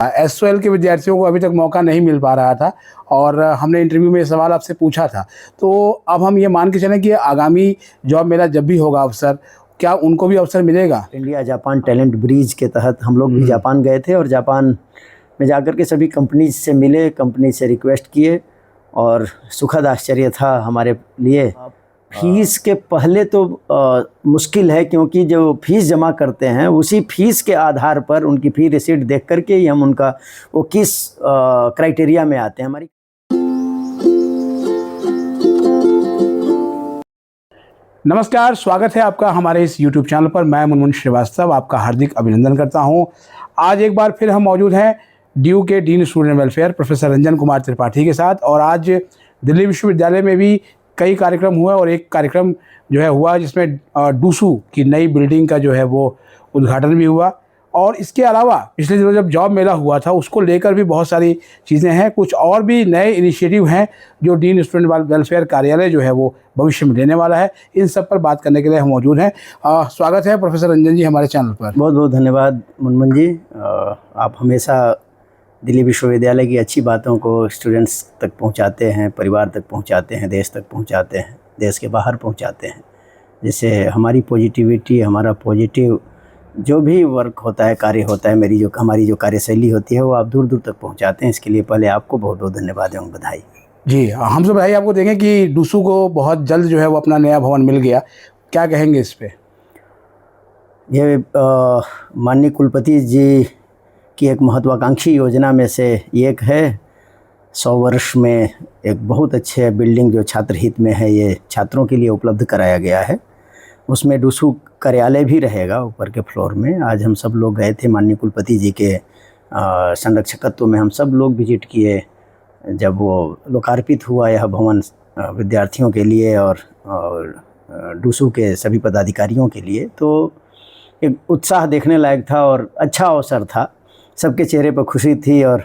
SOL के विद्यार्थियों को अभी तक मौका नहीं मिल पा रहा था और हमने इंटरव्यू में ये सवाल आपसे पूछा था। तो अब हम ये मान के चलें कि आगामी जॉब मेला जब भी होगा अवसर, क्या उनको भी अवसर मिलेगा? इंडिया जापान टैलेंट ब्रिज के तहत हम लोग भी जापान गए थे और जापान में जाकर के सभी कंपनीज से मिले, कंपनी से रिक्वेस्ट किए और सुखद आश्चर्य था हमारे लिए। फीस के पहले तो मुश्किल है, क्योंकि जो फीस जमा करते हैं उसी फीस के आधार पर उनकी फ़ी रिसीट देख करके ही हम उनका वो किस क्राइटेरिया में आते हैं। हमारी नमस्कार, स्वागत है आपका हमारे इस YouTube चैनल पर। मैं मुनमुन श्रीवास्तव आपका हार्दिक अभिनंदन करता हूं। आज एक बार फिर हम मौजूद हैं ड्यू के dean student welfare professor Ranjan Kumar Tripathi के साथ, और आज दिल्ली विश्वविद्यालय में भी कई कार्यक्रम हुए और एक कार्यक्रम जो है हुआ जिसमें डूसू की नई बिल्डिंग का जो है वो उद्घाटन भी हुआ। और इसके अलावा पिछले दिनों जब जॉब मेला हुआ था उसको लेकर भी बहुत सारी चीज़ें हैं, कुछ और भी नए इनिशिएटिव हैं जो डीन स्टूडेंट वेलफेयर कार्यालय जो है वो भविष्य में लेने वाला है। इन सब पर बात करने के लिए हम मौजूद हैं। स्वागत है प्रोफेसर रंजन जी हमारे चैनल पर। बहुत बहुत धन्यवाद मुनमुन जी। आप हमेशा दिल्ली विश्वविद्यालय की अच्छी बातों को स्टूडेंट्स तक पहुंचाते हैं, परिवार तक पहुंचाते हैं, देश तक पहुंचाते हैं, देश के बाहर पहुंचाते हैं। जिससे हमारी पॉजिटिविटी, हमारा पॉजिटिव जो भी वर्क होता है, कार्य होता है, हमारी जो कार्यशैली होती है वो आप दूर दूर तक पहुंचाते हैं। इसके लिए पहले आपको बहुत बहुत धन्यवाद एवं बधाई। जी, हम सब बधाई आपको देंगे कि डूसू को बहुत जल्द जो है वो अपना नया भवन मिल गया। क्या कहेंगे इस पे? ये माननीय कुलपति जी की एक महत्वाकांक्षी योजना में से एक है। 100 वर्ष में एक बहुत अच्छे बिल्डिंग जो छात्र हित में है, ये छात्रों के लिए उपलब्ध कराया गया है। उसमें डूसू कार्यालय भी रहेगा ऊपर के फ्लोर में। आज हम सब लोग गए थे, माननीय कुलपति जी के संरक्षकत्व में हम सब लोग विजिट किए जब वो लोकार्पित हुआ यह भवन विद्यार्थियों के लिए और डूसू के सभी पदाधिकारियों के लिए। तो एक उत्साह देखने लायक था और अच्छा अवसर था। सबके चेहरे पर खुशी थी और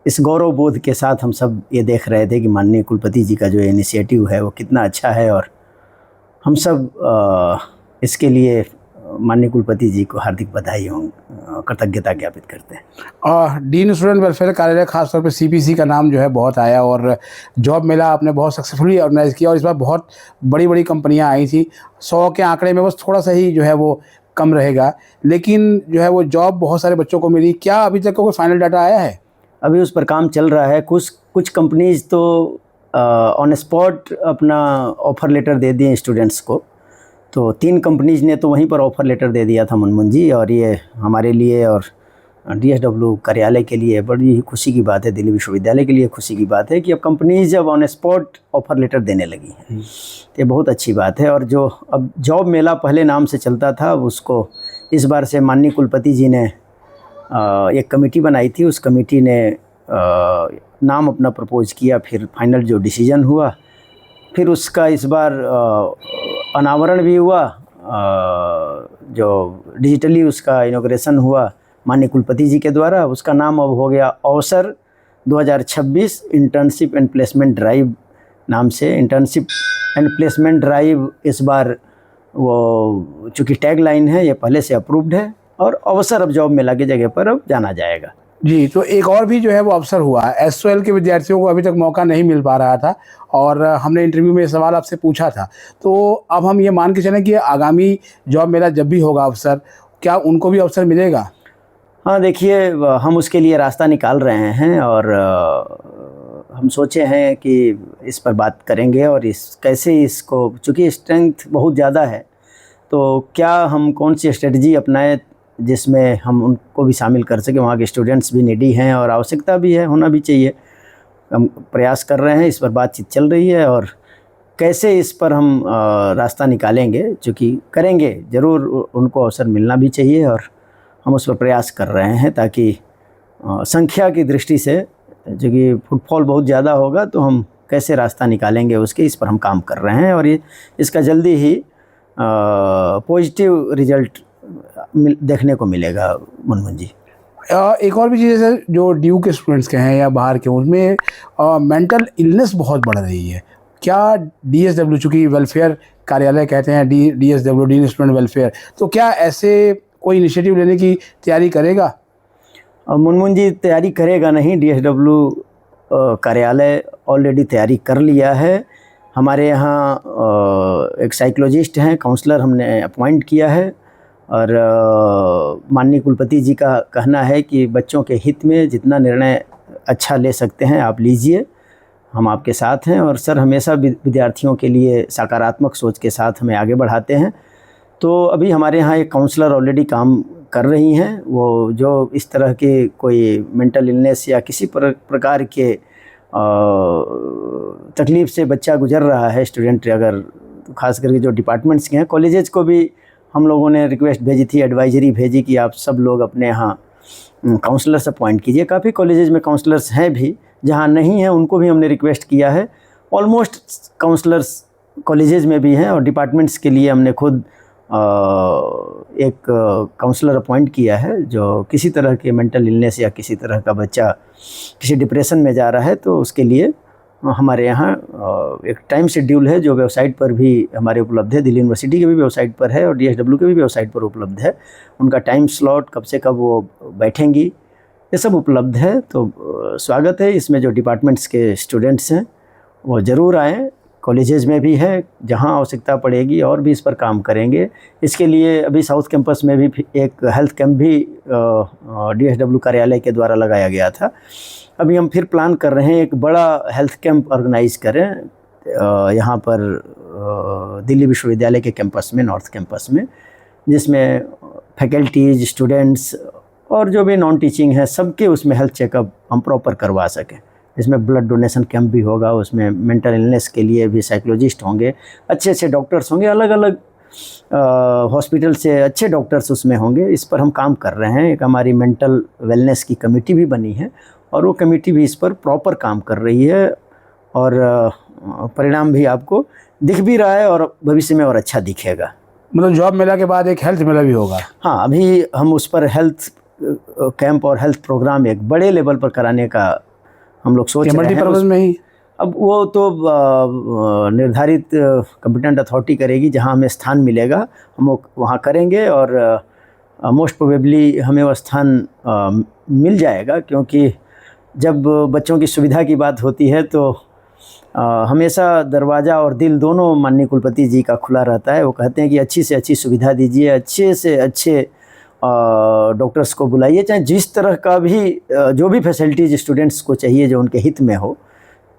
इस गौरव बोध के साथ हम सब ये देख रहे थे कि माननीय कुलपति जी का जो इनिशिएटिव है वो कितना अच्छा है, और हम सब इसके लिए माननीय कुलपति जी को हार्दिक बधाई एवं कृतज्ञता ज्ञापित करते हैं। डीन स्टूडेंट वेलफेयर कार्यालय खासतौर पर सीपीसी का नाम जो है बहुत आया और जॉब मेला आपने बहुत सक्सेसफुली ऑर्गेनाइज़ किया और इस बार बहुत बड़ी बड़ी कंपनियां आई थी। 100 के आंकड़े में बस थोड़ा सा ही जो है वो कम रहेगा, लेकिन जो है वो जॉब बहुत सारे बच्चों को मिली। क्या अभी तक कोई फाइनल डाटा आया है? अभी उस पर काम चल रहा है। कुछ कंपनीज तो ऑन स्पॉट अपना ऑफ़र लेटर दे दिए स्टूडेंट्स को। तो 3 कंपनीज ने तो वहीं पर ऑफ़र लेटर दे दिया था मुनमुन जी, और ये हमारे लिए और डीएसडब्ल्यू कार्यालय के लिए बड़ी ही खुशी की बात है, दिल्ली विश्वविद्यालय के लिए खुशी की बात है कि अब कंपनीज जब ऑन स्पॉट ऑफ़र लेटर देने लगी हैं। तो ये बहुत अच्छी बात है। और जो अब जॉब मेला पहले नाम से चलता था, उसको इस बार से माननीय कुलपति जी ने एक कमेटी बनाई थी। उस कमेटी ने नाम अपना प्रपोज किया, फिर फाइनल जो डिसीजन हुआ, फिर उसका इस बार अनावरण भी हुआ, जो डिजिटली उसका इनॉग्रेशन हुआ माननीय कुलपति जी के द्वारा। उसका नाम अब हो गया अवसर 2026 इंटर्नशिप एंड प्लेसमेंट ड्राइव नाम से। इंटर्नशिप एंड प्लेसमेंट ड्राइव इस बार वो चूँकि टैग लाइन है, ये पहले से अप्रूव्ड है और अवसर अब जॉब मेला की जगह पर अब जाना जाएगा। जी, तो एक और भी जो है वो अवसर हुआ। एसओएल के विद्यार्थियों को अभी तक मौका नहीं मिल पा रहा था और हमने इंटरव्यू में ये सवाल आपसे पूछा था। तो अब हम ये मान के चलें कि आगामी जॉब मेला जब भी होगा अवसर, क्या उनको भी अवसर मिलेगा? हाँ, देखिए, हम उसके लिए रास्ता निकाल रहे हैं और हम सोचे हैं कि इस पर बात करेंगे और कैसे इसको, चूँकि स्ट्रेंथ बहुत ज़्यादा है, तो क्या हम कौन सी स्ट्रेटजी अपनाएं जिसमें हम उनको भी शामिल कर सकें। वहाँ के स्टूडेंट्स भी नीडी हैं और आवश्यकता भी है, होना भी चाहिए। हम प्रयास कर रहे हैं, इस पर बातचीत चल रही है और कैसे इस पर हम रास्ता निकालेंगे, चूँकि करेंगे ज़रूर, उनको अवसर मिलना भी चाहिए और हम उस पर प्रयास कर रहे हैं ताकि संख्या की दृष्टि से, चूँकि फुटफॉल बहुत ज़्यादा होगा, तो हम कैसे रास्ता निकालेंगे उसके, इस पर हम काम कर रहे हैं और ये इसका जल्दी ही पॉजिटिव रिजल्ट देखने को मिलेगा मुनमुन जी। एक और भी चीज़ है जो ड्यू के स्टूडेंट्स के हैं या बाहर के, उनमें मेंटल इलनेस बहुत बढ़ रही है। क्या डीएसडब्ल्यू, चूँकि वेलफेयर कार्यालय कहते हैं डीएसडब्ल्यू, डीन स्टूडेंट वेलफेयर, तो क्या ऐसे कोई इनिशिएटिव लेने की तैयारी करेगा? मुनमुन जी तैयारी करेगा नहीं, DSW कार्यालय ऑलरेडी तैयारी कर लिया है। हमारे यहाँ एक साइकोलॉजिस्ट हैं, काउंसलर हमने अपॉइंट किया है और माननीय कुलपति जी का कहना है कि बच्चों के हित में जितना निर्णय अच्छा ले सकते हैं आप लीजिए, हम आपके साथ हैं। और सर हमेशा विद्यार्थियों के लिए सकारात्मक सोच के साथ हमें आगे बढ़ाते हैं। तो अभी हमारे यहाँ एक काउंसलर ऑलरेडी काम कर रही हैं, वो जो इस तरह के कोई मेंटल इलनेस या किसी प्रकार के तकलीफ़ से बच्चा गुजर रहा है, स्टूडेंट अगर, तो खास करके जो डिपार्टमेंट्स के हैं, कॉलेजेस को भी हम लोगों ने रिक्वेस्ट भेजी थी, एडवाइजरी भेजी कि आप सब लोग अपने यहाँ काउंसलर्स अपॉइंट कीजिए। काफ़ी कॉलेजेस में काउंसलर्स हैं भी, जहाँ नहीं हैं उनको भी हमने रिक्वेस्ट किया है। ऑलमोस्ट काउंसलर्स कॉलेजेस में भी हैं और डिपार्टमेंट्स के लिए हमने खुद एक काउंसलर अपॉइंट किया है जो किसी तरह के मेंटल इलनेस या किसी तरह का बच्चा किसी डिप्रेशन में जा रहा है तो उसके लिए हमारे यहाँ एक टाइम शेड्यूल है जो वेबसाइट पर भी हमारे उपलब्ध है, दिल्ली यूनिवर्सिटी के भी वेबसाइट पर है और DSW के भी वेबसाइट पर उपलब्ध है। उनका टाइम स्लॉट कब से कब वो बैठेंगी ये सब उपलब्ध है। तो स्वागत है इसमें, जो डिपार्टमेंट्स के स्टूडेंट्स हैं वो ज़रूर आएँ। कॉलेजेस में भी है, जहां आवश्यकता पड़ेगी और भी इस पर काम करेंगे। इसके लिए अभी साउथ कैंपस में भी एक हेल्थ कैंप भी DSW कार्यालय के द्वारा लगाया गया था। अभी हम फिर प्लान कर रहे हैं एक बड़ा हेल्थ कैंप ऑर्गेनाइज करें यहाँ पर दिल्ली विश्वविद्यालय के कैंपस में, नॉर्थ कैंपस में, जिसमें फैकल्टीज, स्टूडेंट्स और जो भी नॉन टीचिंग है सबके उसमें हेल्थ चेकअप हम प्रॉपर करवा सकें। इसमें ब्लड डोनेशन कैंप भी होगा, उसमें मेंटल इलनेस के लिए भी साइकोलॉजिस्ट होंगे, अच्छे अच्छे डॉक्टर्स होंगे, अलग अलग हॉस्पिटल से अच्छे डॉक्टर्स उसमें होंगे। इस पर हम काम कर रहे हैं। एक हमारी मेंटल वेलनेस की कमेटी भी बनी है और वो कमेटी भी इस पर प्रॉपर काम कर रही है और परिणाम भी आपको दिख भी रहा है और भविष्य में और अच्छा दिखेगा। मतलब जॉब मेला के बाद एक हेल्थ मेला भी होगा? हाँ, अभी हम उस पर हेल्थ कैंप और हेल्थ प्रोग्राम एक बड़े लेवल पर कराने का हम लोग सोच रहे हैं। मल्टीपर्पज़ में ही? अब वो तो निर्धारित कॉम्पिटेंट अथॉरिटी करेगी, जहां हमें स्थान मिलेगा हम वहाँ करेंगे और मोस्ट प्रोबेबली हमें वो स्थान मिल जाएगा, क्योंकि जब बच्चों की सुविधा की बात होती है तो हमेशा दरवाज़ा और दिल दोनों माननीय कुलपति जी का खुला रहता है। वो कहते हैं कि अच्छी से अच्छी सुविधा दीजिए, अच्छे से अच्छे डॉक्टर्स को बुलाइए, चाहे जिस तरह का भी जो भी फैसिलिटीज़ स्टूडेंट्स को चाहिए जो उनके हित में हो,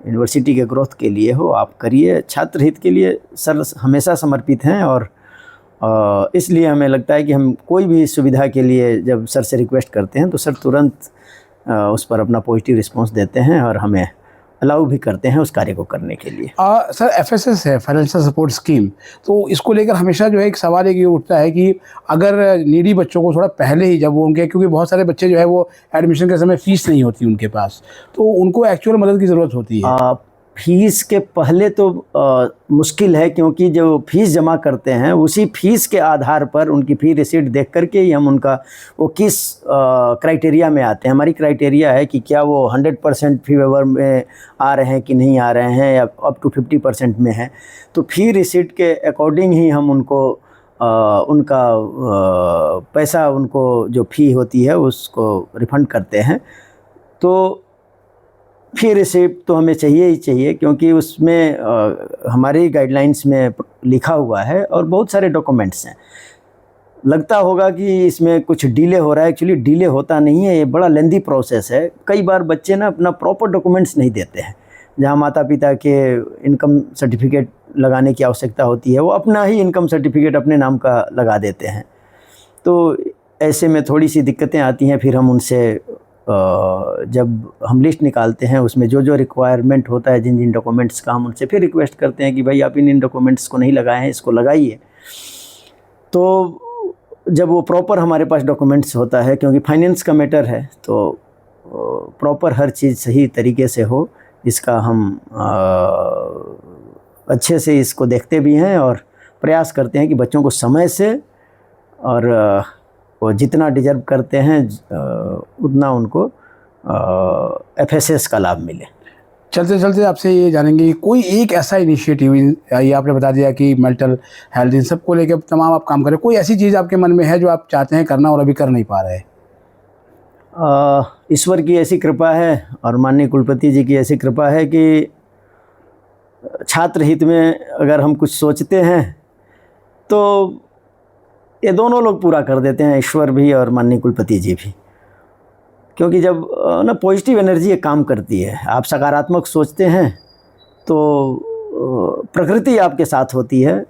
यूनिवर्सिटी के ग्रोथ के लिए हो, आप करिए। छात्र हित के लिए सर हमेशा समर्पित हैं और इसलिए हमें लगता है कि हम कोई भी सुविधा के लिए जब सर से रिक्वेस्ट करते हैं तो सर तुरंत उस पर अपना पॉजिटिव रिस्पांस देते हैं और हमें अलाउ भी करते हैं उस कार्य को करने के लिए। सर FSS है, फाइनेंशियल सपोर्ट स्कीम, तो इसको लेकर हमेशा जो है एक सवाल ये उठता है कि अगर नीडी बच्चों को थोड़ा पहले ही, जब वो उनके, क्योंकि बहुत सारे बच्चे जो है वो एडमिशन के समय फ़ीस नहीं होती उनके पास, तो उनको एक्चुअल मदद की ज़रूरत होती है। फीस के पहले तो मुश्किल है, क्योंकि जो फीस जमा करते हैं उसी फीस के आधार पर उनकी फ़ी रिसीट देख करके ही हम उनका वो किस क्राइटेरिया में आते हैं। हमारी क्राइटेरिया है कि क्या वो 100% फ़ी वेवर में आ रहे हैं कि नहीं आ रहे हैं, या अप टू 50% में है। तो फ़ी रिसीट के अकॉर्डिंग ही हम उनको उनका पैसा, उनको जो फ़ी होती है उसको रिफ़ंड करते हैं। तो फ़ी रिसिप्ट तो हमें चाहिए ही चाहिए, क्योंकि उसमें हमारी गाइडलाइंस में लिखा हुआ है और बहुत सारे डॉक्यूमेंट्स हैं। लगता होगा कि इसमें कुछ डिले हो रहा है, एक्चुअली डिले होता नहीं है, ये बड़ा लेंदी प्रोसेस है। कई बार बच्चे ना अपना प्रॉपर डॉक्यूमेंट्स नहीं देते हैं, जहाँ माता पिता के इनकम सर्टिफिकेट लगाने की आवश्यकता होती है वो अपना ही इनकम सर्टिफिकेट अपने नाम का लगा देते हैं। तो ऐसे में थोड़ी सी दिक्कतें आती हैं। फिर हम उनसे जब हम लिस्ट निकालते हैं उसमें जो जो रिक्वायरमेंट होता है, जिन जिन डॉक्यूमेंट्स का, हम उनसे फिर रिक्वेस्ट करते हैं कि भाई आप इन डॉक्यूमेंट्स को नहीं लगाए हैं, इसको लगाइए। तो जब वो प्रॉपर हमारे पास डॉक्यूमेंट्स होता है, क्योंकि फाइनेंस का मैटर है, तो प्रॉपर हर चीज़ सही तरीके से हो, इसका हम अच्छे से इसको देखते भी हैं और प्रयास करते हैं कि बच्चों को समय से और वो जितना डिजर्व करते हैं उतना उनको FSS का लाभ मिले। चलते चलते आपसे ये जानेंगे, कोई एक ऐसा इनिशिएटिव, ये आपने बता दिया कि मेंटल हेल्थ, इन सब को लेकर तमाम आप काम करें, कोई ऐसी चीज़ आपके मन में है जो आप चाहते हैं करना और अभी कर नहीं पा रहे? ईश्वर की ऐसी कृपा है और माननीय कुलपति जी की ऐसी कृपा है कि छात्र हित में अगर हम कुछ सोचते हैं तो ये दोनों लोग पूरा कर देते हैं, ईश्वर भी और माननीय कुलपति जी भी। क्योंकि जब ना पॉजिटिव एनर्जी एक काम करती है, आप सकारात्मक सोचते हैं तो प्रकृति आपके साथ होती है,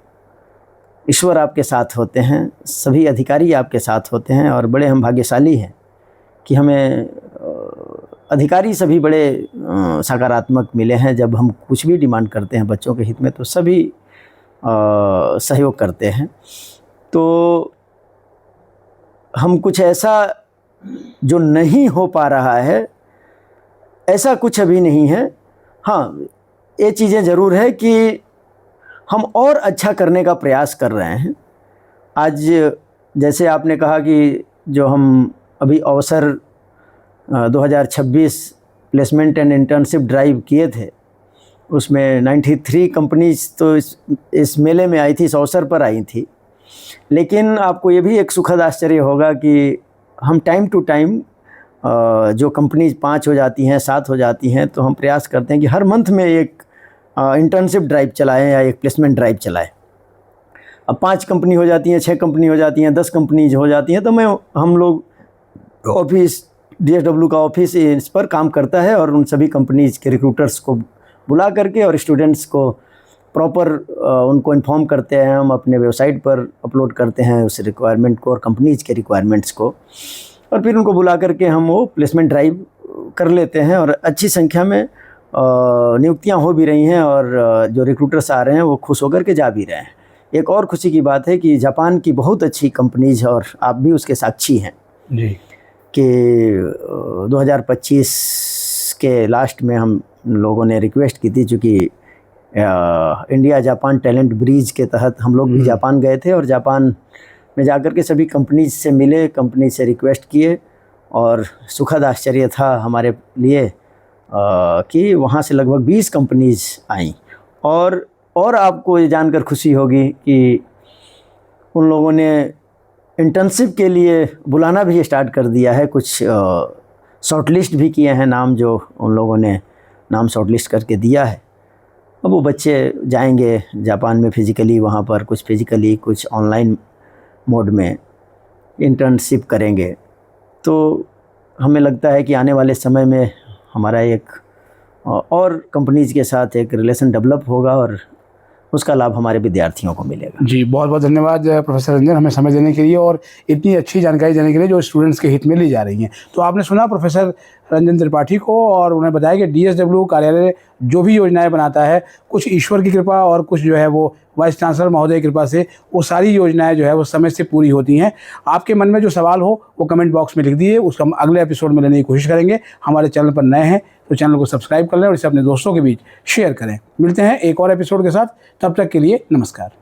ईश्वर आपके साथ होते हैं, सभी अधिकारी आपके साथ होते हैं। और बड़े हम भाग्यशाली हैं कि हमें अधिकारी सभी बड़े सकारात्मक मिले हैं। जब हम कुछ भी डिमांड करते हैं बच्चों के हित में तो सभी सहयोग करते हैं। तो हम कुछ ऐसा जो नहीं हो पा रहा है, ऐसा कुछ अभी नहीं है। हाँ, ये चीज़ें ज़रूर है कि हम और अच्छा करने का प्रयास कर रहे हैं। आज जैसे आपने कहा कि जो हम अभी अवसर 2026 प्लेसमेंट एंड इंटर्नशिप ड्राइव किए थे, उसमें 93 कंपनीज तो इस मेले में आई थी, इस अवसर पर आई थी। लेकिन आपको ये भी एक सुखद आश्चर्य होगा कि हम टाइम टू टाइम जो कंपनीज 5 हो जाती हैं, 7 हो जाती हैं, तो हम प्रयास करते हैं कि हर मंथ में एक इंटर्नशिप ड्राइव चलाएं या एक प्लेसमेंट ड्राइव चलाएं। अब 5 कंपनी हो जाती हैं, 6 कंपनी हो जाती हैं, 10 कंपनीज हो जाती हैं, तो हम लोग ऑफिस DSW का ऑफिस इस पर काम करता है और उन सभी कंपनीज के रिक्रूटर्स को बुला करके और स्टूडेंट्स को प्रॉपर उनको इन्फॉर्म करते हैं। हम अपने वेबसाइट पर अपलोड करते हैं उस रिक्वायरमेंट को और कंपनीज के रिक्वायरमेंट्स को, और फिर उनको बुला करके हम वो प्लेसमेंट ड्राइव कर लेते हैं। और अच्छी संख्या में नियुक्तियां हो भी रही हैं और जो रिक्रूटर्स आ रहे हैं वो खुश होकर के जा भी रहे हैं। एक और खुशी की बात है कि जापान की बहुत अच्छी कंपनीज, और आप भी उसके साक्षी हैं जी, कि 2025 के लास्ट में हम लोगों ने रिक्वेस्ट की थी, चूँकि इंडिया जापान टैलेंट ब्रिज के तहत हम लोग भी जापान गए थे और जापान में जाकर के सभी कंपनीज से मिले, कंपनीज से रिक्वेस्ट किए। और सुखद आश्चर्य था हमारे लिए कि वहाँ से लगभग 20 कंपनीज आई। और आपको ये जानकर खुशी होगी कि उन लोगों ने इंटर्नशिप के लिए बुलाना भी स्टार्ट कर दिया है। कुछ शॉर्टलिस्ट भी किए हैं नाम, जो उन लोगों ने नाम शॉर्टलिस्ट करके दिया है। अब वो बच्चे जाएंगे जापान में फिज़िकली, वहाँ पर कुछ फिज़िकली कुछ ऑनलाइन मोड में इंटर्नशिप करेंगे। तो हमें लगता है कि आने वाले समय में हमारा एक और कंपनीज़ के साथ एक रिलेशन डेवलप होगा और उसका लाभ हमारे विद्यार्थियों को मिलेगा। जी, बहुत बहुत धन्यवाद प्रोफेसर रंजन, हमें समय देने के लिए और इतनी अच्छी जानकारी देने के लिए जो स्टूडेंट्स के हित में ली जा रही हैं। तो आपने सुना प्रोफेसर रंजन त्रिपाठी को, और उन्हें बताया कि DSW कार्यालय जो भी योजनाएं बनाता है, कुछ ईश्वर की कृपा और कुछ जो है वो वाइस चांसलर महोदय की कृपा से वो सारी योजनाएं जो है वो समय से पूरी होती हैं। आपके मन में जो सवाल हो वो कमेंट बॉक्स में लिख दीजिए, उसको हम अगले एपिसोड में लेने की कोशिश करेंगे। हमारे चैनल पर नए हैं तो चैनल को सब्सक्राइब कर लें और इसे अपने दोस्तों के बीच शेयर करें। मिलते हैं एक और एपिसोड के साथ, तब तक के लिए नमस्कार।